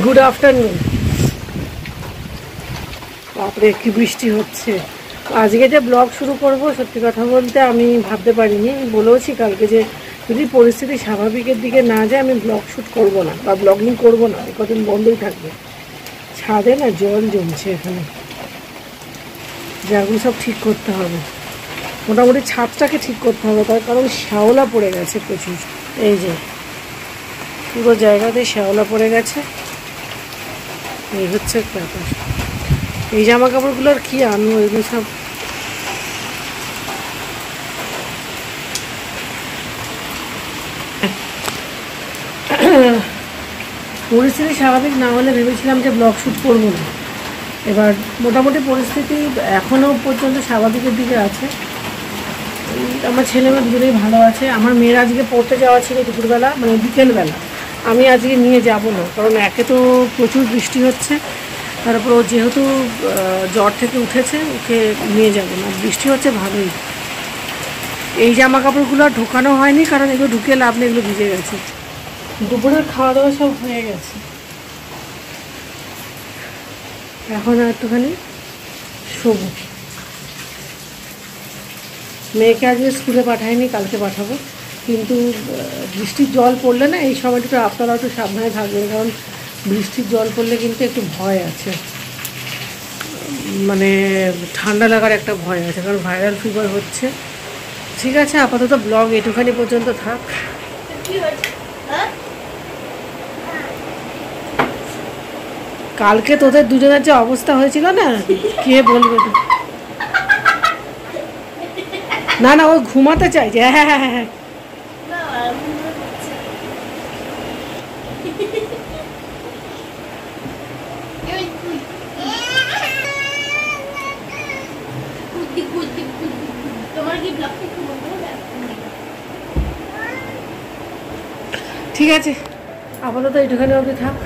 Good afternoon. তারপরে কি বৃষ্টি হচ্ছে। আজকে যে ব্লগ শুরু করব, সত্যি কথা বলতে আমি ভাবতে পারিনি। আমি বলেওছি কালকে যে যদি পরিস্থিতি স্বাভাবিকের দিকে না যায় আমি ব্লগ শ্যুট করবো না বা ব্লগিং করবো না, কদিন বন্ধই থাকবে। ছাদে না জল জমছে এখানে, যাগুলো সব ঠিক করতে হবে। মোটামুটি ছাদটাকে ঠিক করতে হবে, তার কারণ শ্যাওলা পড়ে গেছে প্রচুর। এই যে পুরো জায়গাতে শ্যাওলা পড়ে গেছে, এই হচ্ছে ব্যাপার। এই জামা কাপড়গুলো আর কি আনবো, এগুলো সব পরিস্থিতি স্বাভাবিক না হলে ভেবেছিলাম যে ব্লগ শ্যুট করবো না। এবার মোটামুটি পরিস্থিতি এখনও পর্যন্ত স্বাভাবিকের দিকে আছে। আমার ছেলে মেয়ে দুজনেই ভালো আছে। আমার মেয়ের আজকে পড়তে যাওয়া ছিল দুপুরবেলা, মানে বিকেলবেলা। আমি আজকে নিয়ে যাব না, কারণ একে তো প্রচুর বৃষ্টি হচ্ছে, তারপর ও যেহেতু জ্বর থেকে উঠেছে, ওকে নিয়ে যাব না। বৃষ্টি হচ্ছে ভালোই। এই জামা কাপড়গুলো আর ঢোকানো হয়নি, কারণ এগুলো ঢুকে লাভ নেই, এগুলো ভিজে গেছে। দুপুরের খাওয়া দাওয়া সব হয়ে গেছে, এখন আর একটুখানি শোবো। মেয়েকে আজকে স্কুলে পাঠাইনি, কালকে পাঠাবো। কিন্তু বৃষ্টির জল পড়লে না এই সময়টা আপনারা একটু সাবধানে থাকবেন, কারণ বৃষ্টির জল পড়লে কিন্তু একটু ভয় আছে, মানে ঠান্ডা লাগার একটা ভয় আছে, কারণ ভাইরাল ফিভার হচ্ছে। ঠিক আছে, আপাতত ব্লগ এটুখানি পর্যন্ত থাক। কালকে তোদের দুজনের যে অবস্থা হয়েছিল না, কে বলবে। না না, ও ঘুমাতে চাইছে। হ্যাঁ হ্যাঁ হ্যাঁ, ঠিক আছে, আপাতত এইটুখানি অবধি থাক।